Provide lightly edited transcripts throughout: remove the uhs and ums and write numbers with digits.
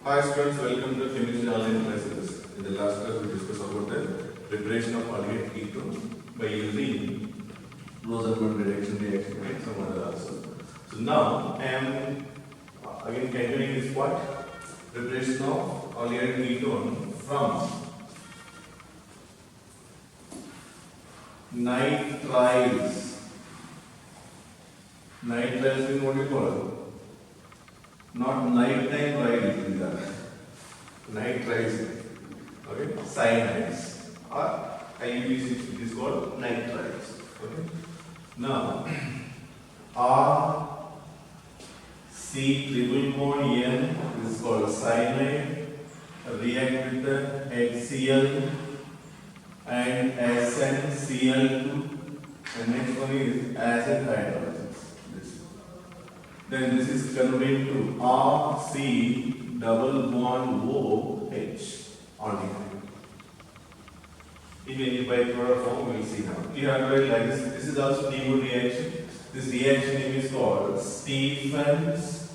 Hi students, welcome to chemistry online classes. In the last class we discussed about the preparation of alkylate ketone by using Rosenberg reaction and some other also. So now I am again continuing this part, preparation of alkylate ketone from nitriles. Nitriles is what you call? Not nighttime riles, these are nitriles, okay, cyanides, or IUPAC it is called nitriles, okay. Now, R C triple bond N is called cyanide, react with the HCl and SnCl2, and next one is acid hydrolysis. Then this is converted to RC double bond OH aldehyde. In any byproduct form, we will see now. You have to write like this. This is also Nemo reaction. This reaction name is called Stephens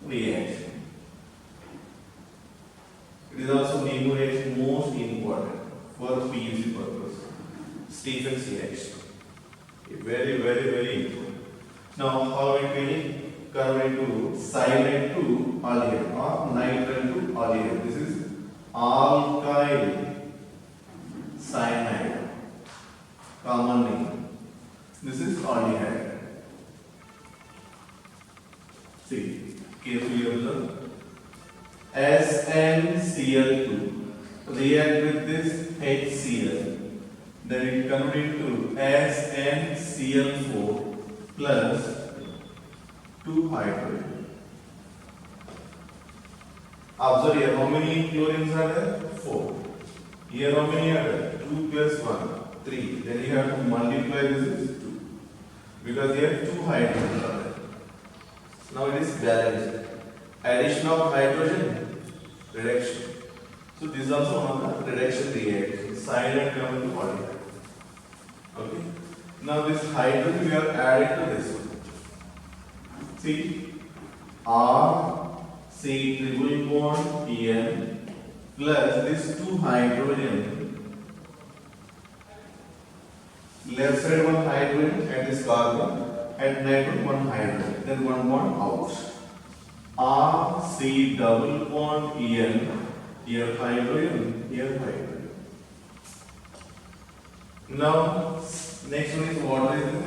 reaction. It is also Nemo reaction most important for PUC purpose. Stephens reaction. Very important. Now, how it will convert into cyanide to aldehyde or nitrile to aldehyde. This is alkyl cyanide, common name. This is aldehyde. See, carefully observe. SnCl2 react with this HCl, then it convert into SnCl4 plus 2 hydrogen. Observe here, how many chlorines are there? 4. Here how many are there? 2 plus 1, 3. Then you have to multiply this is 2. Because here 2 hydrogens are there. Now it is balanced. Addition of hydrogen, reduction. So this is also one of the reduction reaction. Cyanide comes to aldehyde. Okay. Now this hydrogen we are adding to this one. See, R C triple bond N plus this 2 hydrogen. Left side 1 hydrogen and this carbon, and right 1 hydrogen. Then 1 bond out. R C double bond N. Here hydrogen. Here hydrogen. Now next one is what is this?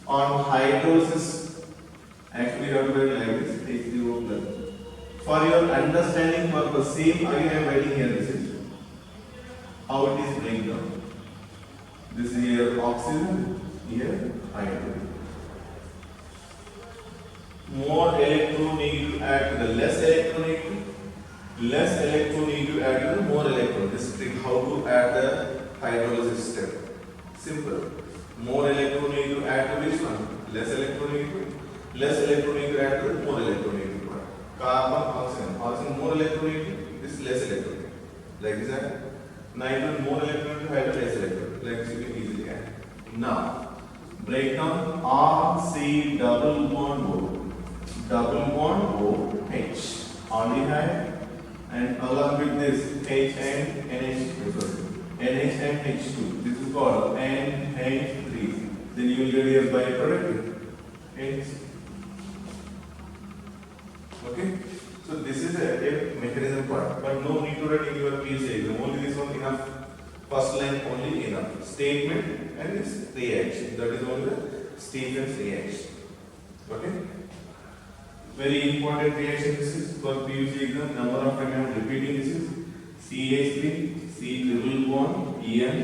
On hydrolysis, actually you have to write like this, H3O plus. For your understanding purpose, same again I am writing here, this is how it is break down. This is here oxygen, here hydrogen. More electron need to add to the less electron need to, less electron need to add to the more electron. This is how to add the hydrolysis step. Simple. More electron need to add to which one? Less electron need to. Less electron need to add to more electron need to. Carbon, oxygen. Oxygen more electron need to. This less electron need to. Like this. Nitrogen more electron need to. Hydrogen less electron. Like this you can easily add. Now, break down RC double bond O. Double bond O H. Aldehyde. And along with this H and NH2. NH and H2. This is called NH3. Then you will get here byproduct H. Okay. So this is a mechanism part, but no need to write in your PSA exam. Only this one enough. First line only enough. Statement and this reaction. That is only the Stephens reaction. Okay. Very important reaction this is for PUC exam. Number of times I am repeating this is CH3. C triple bond En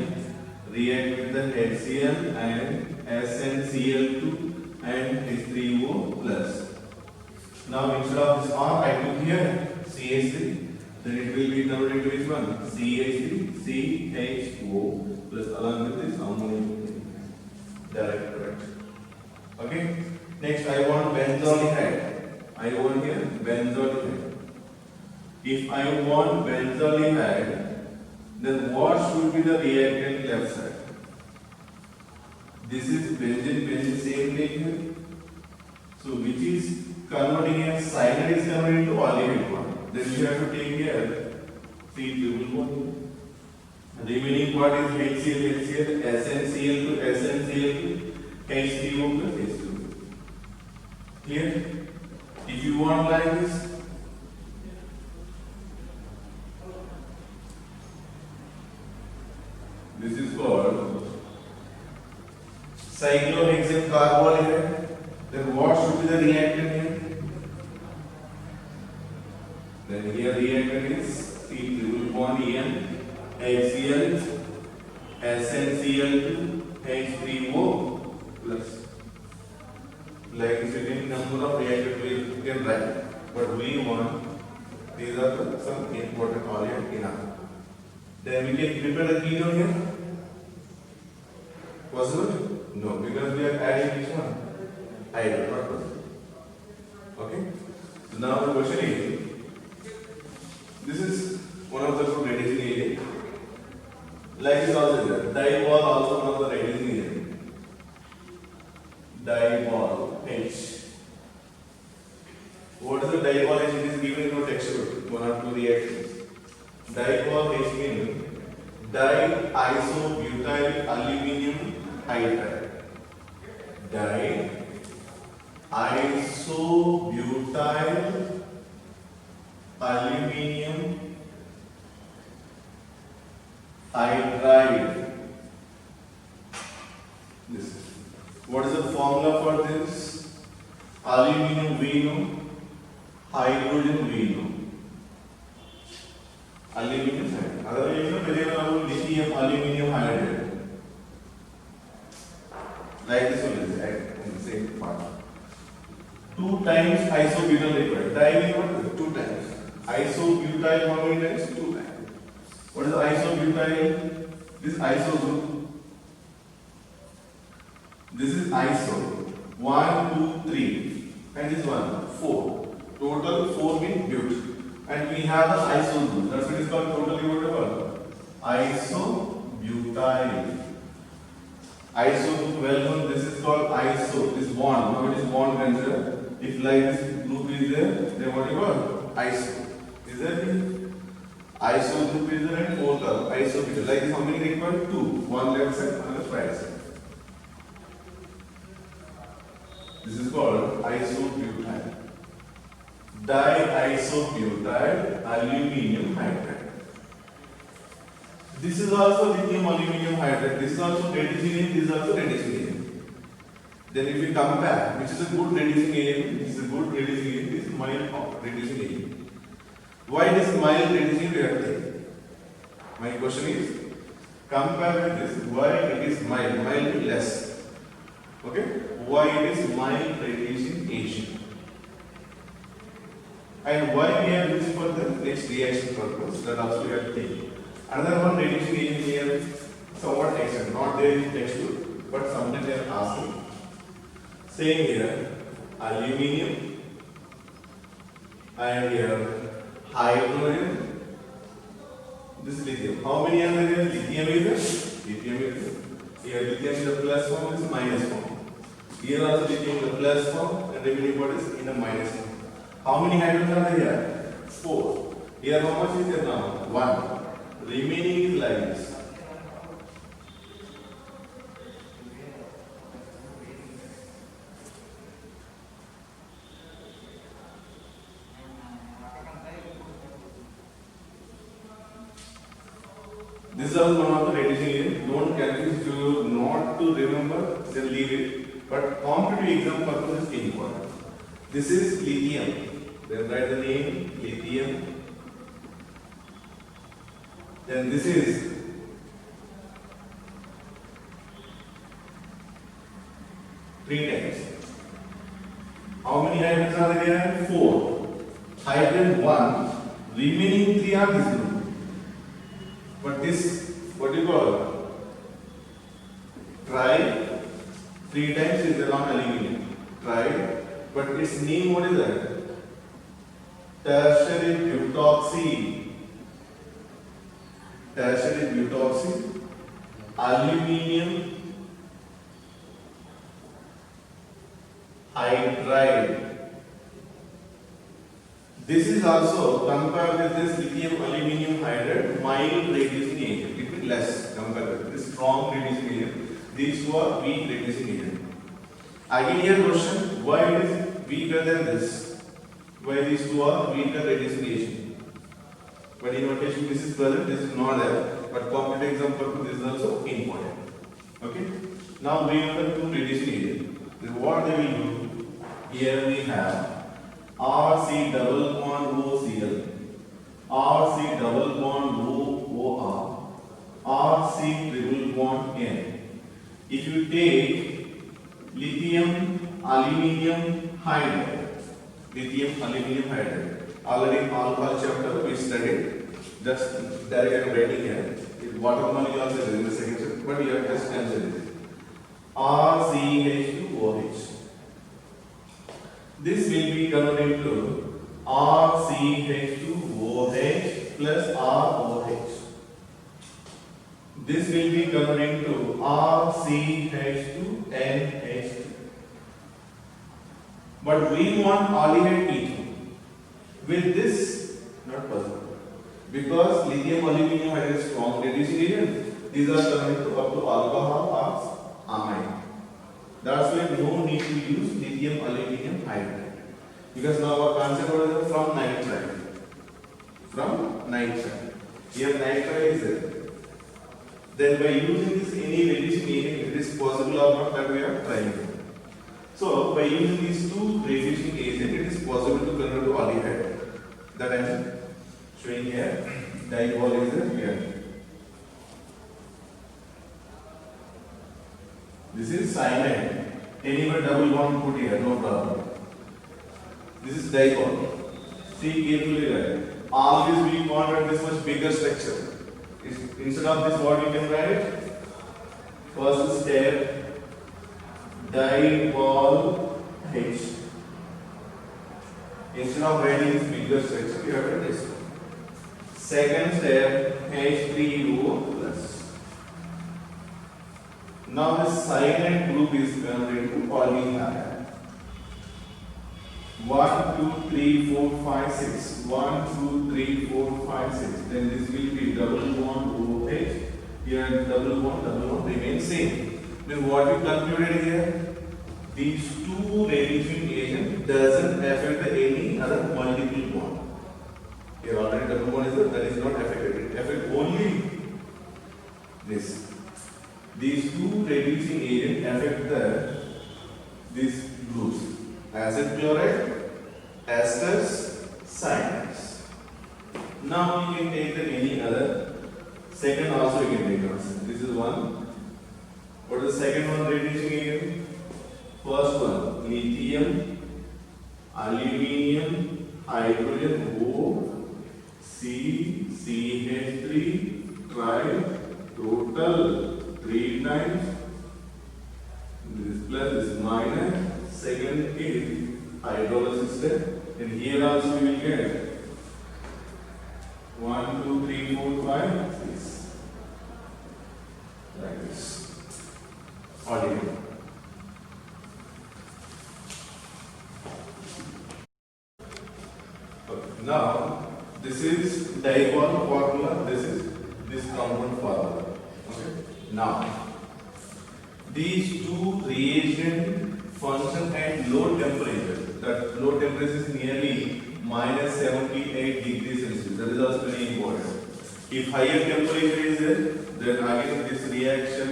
react with the HCl and SnCl2 and H3O plus. Now instead of this R I took here CH3, then it will be converted into which one? CH3 CHO plus along with this ammonium direct product. Okay. Next I want benzaldehyde. I want here benzaldehyde. If I want benzaldehyde, then what should be the reactant left side? This is benzene, same thing here. So which is converting a cyanide is converted into olivine one. Then you have to take here C triple bond. Remaining part is HCl, SnCl to SnCl to H3O plus H2. Clear? If you want like this, this is called cyclohexane carbohydrate. Then what should be the reactant here? Then here reactant is C triple bond En HCl SnCl2 H3O plus. Like certain number of reactants we can write, but we want these are the some important orient enough. Then we can prepare the ketone here. Possible? No, because we are adding which one? Hydrogen, not possible. Okay. So now the question is, this is one of the good reducing agent. Like this also there. Dibol also one of the reducing agent. Dibol H. What is the dibol H? It is given in your textbook. One or two reactions. Dibol H means diisobutyl aluminum hydride. Diisobutyl aluminum hydride. This is. What is the formula for this? Aluminum we know, hydrogen we know. Aluminum hydride. Otherwise, you know, lithium aluminum hydride. Like this one is in the same part. 2 times isobutyl required. Di what? 2 times. Isobutyl how many times? 2 times. What is the isobutyl? This iso group. This is iso. 1, 2, 3. And this one 4. Total 4 means but. And we have the iso group. That's what is called totally whatever. Isobutyl. Iso group well known. This is called iso. This bond. Now it is bond considered. If like this group is there, then what you call iso. Is that it? Iso group is there and 4 carbon. Isobutyl. Like this, how many required? 2. One left side, one left right side. This is called isobutyl. Diisobutyl aluminum hydride. This is also lithium aluminum hydride. This is also reducing agent. This is also reducing agent. Then if we compare, which is a good reducing agent, this is a good reducing agent, this is mild reducing agent. Why this mild reducing reactant? My question is, compare with this, why it is mild, mild is less. Okay? Why it is mild reducing agent? And why we are using for the next reaction purpose, that also we are taking. Another one reducing agent here, somewhat extent, not there in textbook, but sometimes they are asking. Same here, aluminium and here hydrogen. This is lithium. How many are there? Lithium is there? Lithium is there. Here lithium is the plus form, this is minus form. Here also lithium is the plus form and remaining part is in a minus form. How many hydrogens are there here? 4. Here how much is there now? 1. Remaining is like this. This is also one of the reducing agent. Don't confuse. If you not to remember, then leave it. But competitive exam purpose is important. This is lithium. Then write the name lithium. Then this is three times. How many hydrogens are there? 4. Hydrogen 1. Remaining 3 are this group. But this, what do you call? Tri. 3 times is around aluminum. Tri. But its name, what is that? Tertiary butoxy. Tertiary butoxy. Aluminum hydride. This is also compared with this lithium aluminium hydride, mild reducing agent. It will less compared with this strong reducing agent. These two are weak reducing agent. Again here question, why it is weaker than this? Why these two are weaker reducing agent? But in notation this is present, this is not there. But competitive example this is also important. Okay. Now we have the two reducing agent. Then what they will do? Here we have RC double bond OCl, RC double bond OR, RC triple bond N. If you take lithium aluminium hydride, already in alcohol chapter we studied. Just direct writing here. Water molecule also is in the second chapter, but you have just considered it. RCH2OH. This will be converted to RCH2OH plus ROH. This will be converted to RCH2NH2. But we want aldehyde ketone. With this, not possible. Because lithium aluminium hydride is strong reducing agent, these are converted to up to alcohol or amide. That's why no need to use lithium aluminium hydride. Because now our concept is from nitride. From nitride. Here nitride is there. Then by using this any reducing agent, it is possible or not that we are trying to. So by using these two reducing agents, it is possible to convert to aldehyde. That I am showing here. Dipole is here. This is cyanide. Anywhere double bond put here, no problem. This is dipole. See carefully right. Always we want this much bigger structure. Instead of this, what you can write? First step, dipole H. Instead of writing this bigger structure, you have to write this one. Second step, H3O plus. Now this cyanide group is converted to polyhalide. 1, 2, 3, 4, 5, 6. 1, 2, 3, 4, 5, 6. Then this will be double bond OH. Here double bond remain same. Then what we concluded here? These two reducing agent doesn't affect any other multiple bond. Here already double bond is there, that is not affected. It affects only this. These two reducing agent affect these groups. Acid chloride, esters, cyanides. Now you can take the any other. Second also you can take also. This is one. What is the second one reducing agent? First one, lithium, aluminium, hydrogen, O, C, CH3, tri, total 3 times. This plus, this minus. Second is hydrolysis step. And here also we will get 1, 2, 3, 4, 5, 6. Like this. Aldehyde. Now, this is dipole formula, this is this compound formula. Okay. Now, these two reagent function at low temperature. That low temperature is nearly minus 78 degrees Celsius. That is also very important. If higher temperature is there, then again this reaction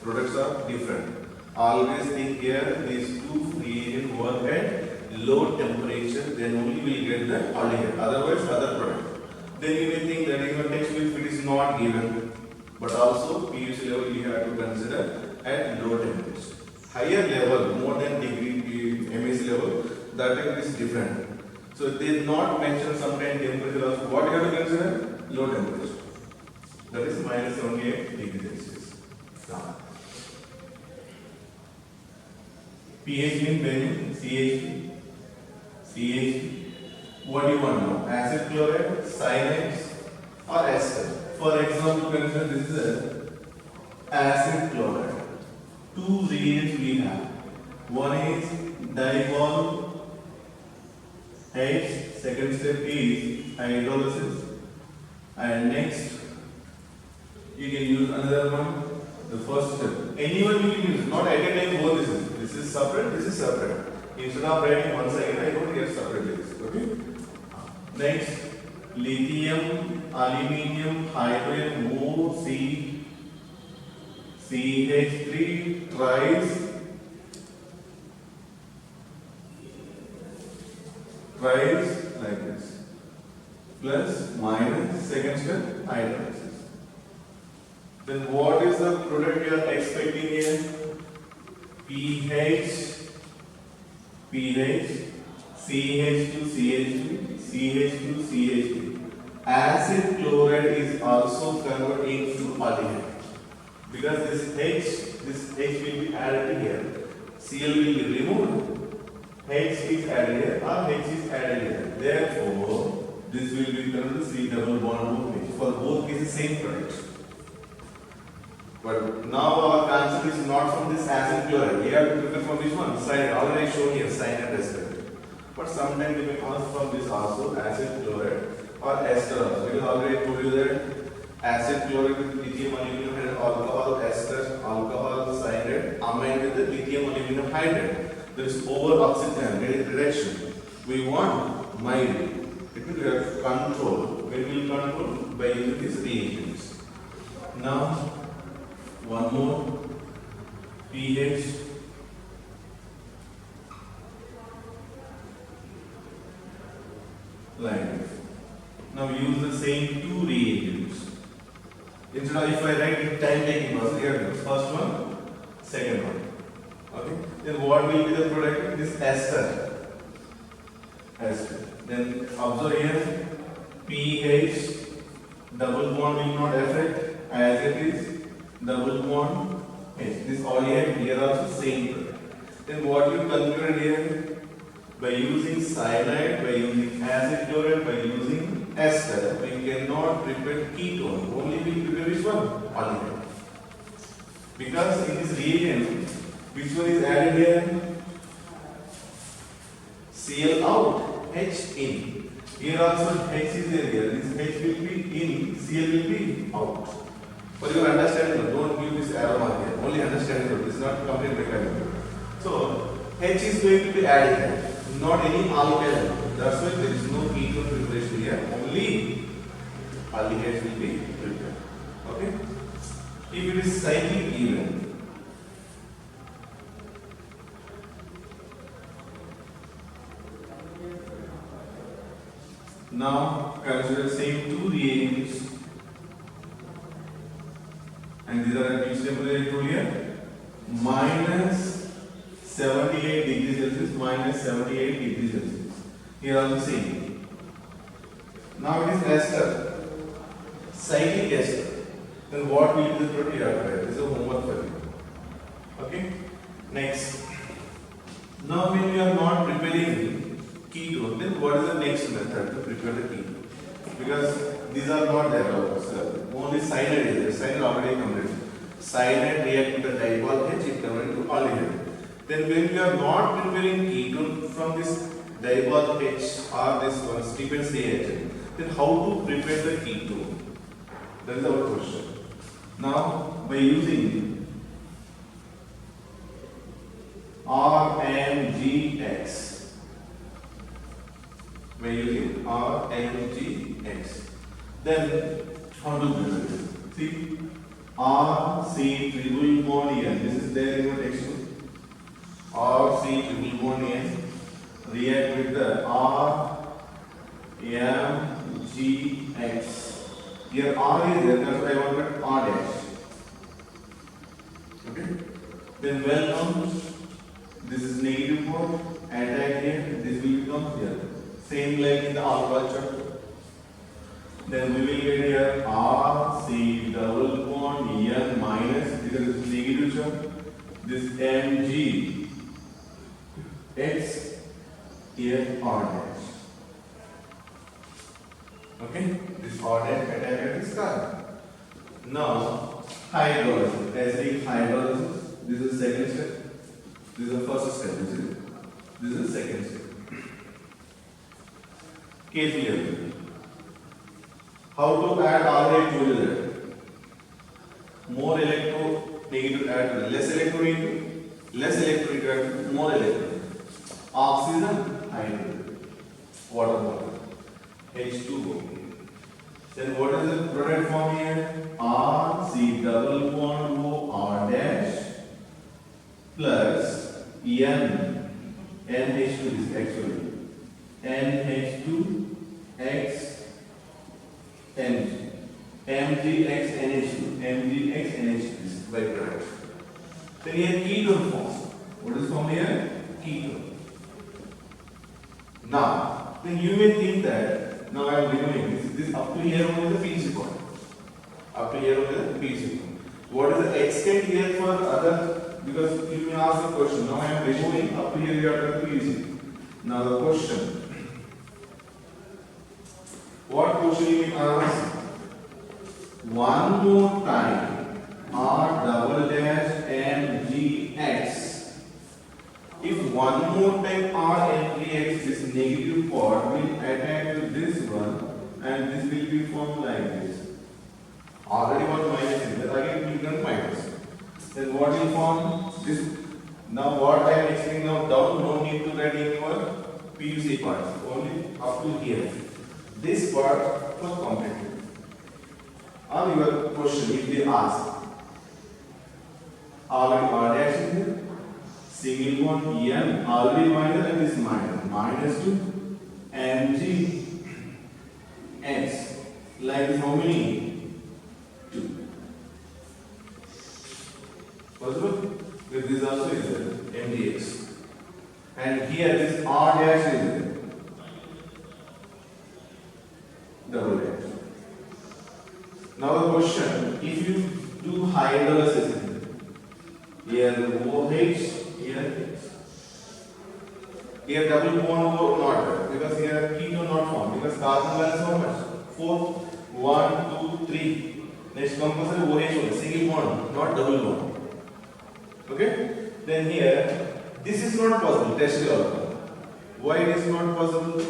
products are different. Always think here these two reagents work at low temperature, then only we will get the aldehyde. Otherwise, other product. Then you may think that in your textbook it is not given, but also pH level you have to consider at low temperature. Higher level, more than degree MS level, that is different. So they did not mention some kind temperature also. What you have to consider? Low temperature. That is minus 78 degrees Celsius. Now, pH means benzyl, CH2. CH2. What do you want now? Acid chloride, cyanides, or ester. For example, consider this is acid chloride. Two reagents we have. One is dipole H, second step is hydrolysis, and next you can use another one, the first step. Anyone you can use, not at a time both this is. This is separate, this is separate. Instead of writing one second, I don't get separate this. Okay? Next, lithium, aluminium, hydrogen, O, C, CH3 tries like this, plus minus, second step hydrolysis. Then what is the product you are expecting here? pH, CH2, CH3, CH2, CH3. Acid chloride is also converted into aldehyde. Because this H will be added here. Cl will be removed. H is added here or H is added here. Therefore, this will be converted to C double bond H. For both cases, same product. But now our concept is not from this acid chloride. We have to prepare from which one? Cyanide. Already shown here, cyanide ester. But sometimes we may ask from this also, acid chloride or ester also. Because already I told you that acid chloride with lithium aluminum and alcohol ester, alcohol cyanide, amide with the lithium aluminum hydride. There is over oxygen reduction. We want mild. It means we have control. When we will control by using these reagents. Now, one more pH. Like this. Now use the same two reagents. Instead of if I write time taking process, here first one, second one. Okay. Then what will be the product? This ester. Then observe here pH double bond will not affect as it is double bond H. This aldehyde here also same product. Then what you conclude here? By using cyanide, by using acid chloride, by using ester, we cannot prepare ketone. Only we prepare which one? Aldehyde. Because in this reagent, which one is added here? Cl out, H in. Here also H is there here. This H will be in, Cl will be out. For your understanding, don't give this arrow mark here. Only understanding, this is not complete mechanical. So H is going to be added here, not any alkyl. That's why there is no ketone preparation here. Only aldehydes will be prepared. Okay? If it is cyclic even, now consider same two reagents, and these are at which temperature I told here? Minus 78 degrees Celsius, minus 78 degrees Celsius. Here also same. Now it is ester, cyclic ester. Then what will be the product you have to write? This is a homework for you. Okay? Next. Now when you are not preparing ketone, then what is the next method to prepare the ketone? Because these are not there also. Only cyanide is there. Cyanide already completed. Cyanide react with the dipole H, it converts to aldehyde. Then when you are not preparing ketone from this dipole H or this one Stevens reagent, then how to prepare the ketone? That is our question. Now by using RMGX, by using RMGX, then how to prepare this? See, RC triple bond N. This is there in your textbook. RC triple bond N react with the RMGX. Here R is there, that's why I want to R dash. Okay? Then well known, this is negative port, attack here, this will become here. Same like in the alcohol chapter. Then we will get here RC double bond N minus, because it is negative charge. This Mg X here R dash. Okay, this R dash attack at this carbon. Now hydrolysis, acidic hydrolysis. This is second step. This is the first step, isn't it? This is the second step. Carefully observe. How to add? Already told you that. More electronegative add to less electronegative, less electronegative add to more electronegative. Oxygen, hydrogen, water, H2O. Then what is the product form here? R C double bond O R dash plus N NH2 is actually NH2 X N MgX NH2 MgX NH2 is byproduct. Then here ketone forms. What is formed here? Ketone. Now, then you may think that now I am removing this up to here only the PVC point. Up to here only the PVC point. What is the extent here for other? Because you may ask the question. Now I am removing up to here you have to PVC. Now the question. What question you may ask? One more time R double dash MgX. If one more time R MgX, this negative part will attack to this one and this will be formed like this. Already one minus in there, again we will minus. Then what will form? This. Now what I am explaining now down, no need to write in your PVC parts, only up to here. This part was completed. On your question, if they ask, already R dash is here, single bond N, already minus and this minus 2 Mg X, like this how many? 2. Possible? With this also is there, MgX. And here this R dash is there, double dash. Now the question, if you do hydrolysis, here OH, here X. Here double bond O not, because here ketone not formed, because carbon balance how much? 4, 1, 2, 3. Next compulsory OH only, single bond, not double bond. Okay? Then here, this is not possible, tertiary alcohol. Why it is not possible?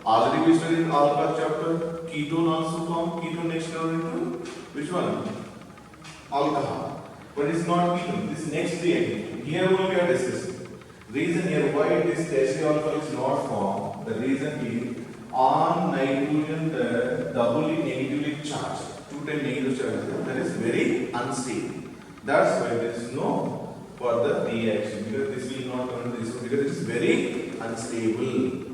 Already we studied in alcohol chapter, ketone also formed, ketone next turn into which one? Alcohol. But it's not ketone, this next reaction. Here only we are discussing. Reason here why this tertiary alcohol is not formed, the reason is on nitrogen the doubly negatively charged, 2 times negative charge, that is very unstable. That's why there is no further reaction, because this will not turn this one, because it is very unstable.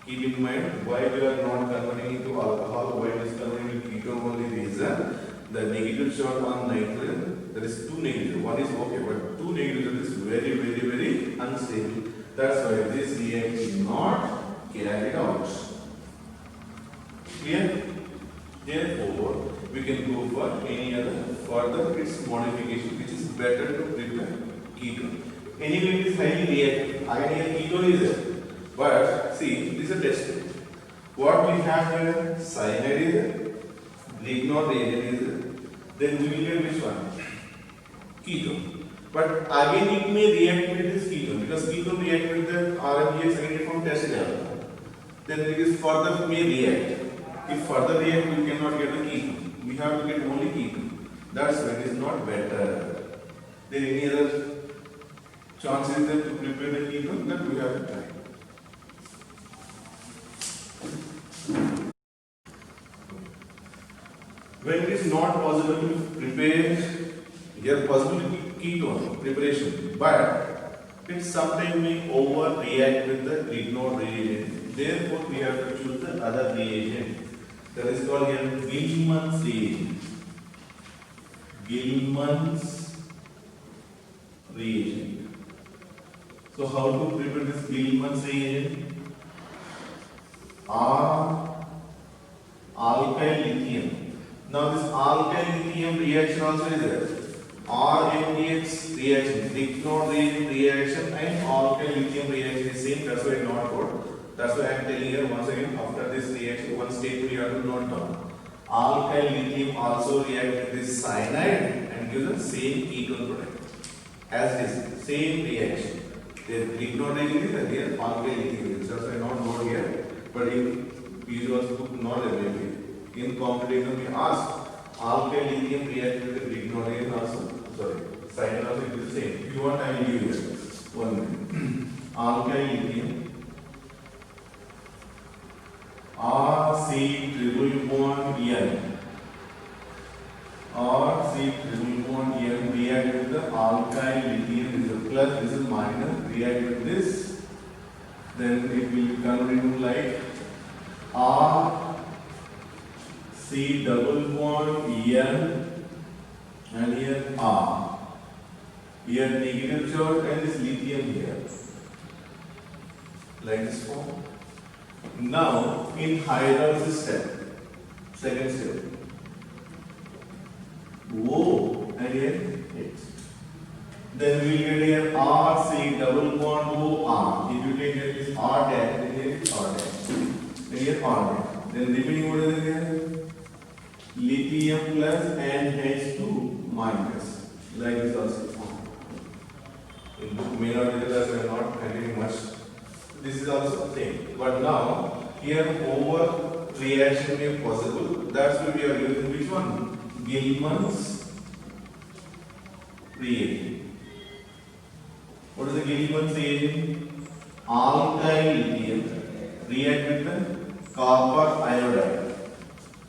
Keep in mind why we are not converting into alcohol, why it is converting into ketone only reason. The negative charge on nitrogen, there is 2 negative, one is okay, but 2 negative is very unstable. That's why this reaction is not carried out. Clear? Therefore, we can go for any other further its modification, which is better to prepare ketone. Anyway, it is highly reactive. Again, here ketone is there. But see, this is a test. What we have here, cyanide is there, Grignard reagent is there. Then we will get which one? Ketone. But again, it may react with this ketone, because ketone react with the RMGX again from tertiary alcohol. Then it is further may react. If further react, we cannot get the ketone. We have to get only ketone. That's why it is not better. Then any other chances there to prepare the ketone that we have to try. When it is not possible to prepare, here possible ketone preparation, but it sometimes may overreact with the Grignard reagent. Therefore, we have to choose the other reagent. That is called here Gilman's reagent. Gilman's reagent. So, how to prepare this Gilman's reagent? Alkyl lithium. Now this alkyl lithium reaction also is there. RMDX reaction, Grignard reaction and alkyl lithium reaction is same. That's why not good. That's why I am telling here once again, after this reaction, one statement you have to note down. Alkyl lithium also react with this cyanide and give the same ketone product. As it is, same reaction. The Grignard is again alkyl lithium. So I not note here, but in usual book not available. In competition we ask alkyl lithium react with the Grignard also. Sorry, sign also it is the same. If you want, I will give you here. 1 minute. Alkyl lithium. RC triple bond N. RC triple bond N react with the alkyl lithium. This is plus, this is minus. React with this. Then it will become into like R C double bond N and here R. Here negative charge and this lithium here. Like this form. Now in hydrolysis step, second step, O and here H. Then we will get here RC double bond OR. If you take here this R dash, then here is R dash. Then here R dash. Then remaining what is here? Lithium plus and H2 minus. Like this also. In book may not be there, so I am not handling much. This is also the same. But now here over reaction is possible. That's why we are using which one? Gilman's reagent. What is the Gilman's reagent? Alkyl lithium react with the copper iodide.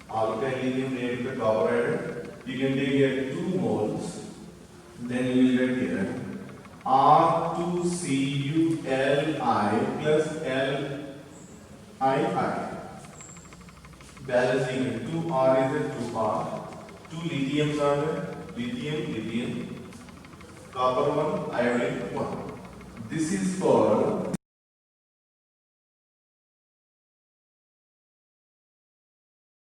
Alkyl lithium react with the copper iodide. You can take here 2 moles. Then you will get here R2CuLi plus LiI. Balancing 2R is a 2R. 2 lithiums are there. Lithium, lithium. Copper 1, iodine 1. This is for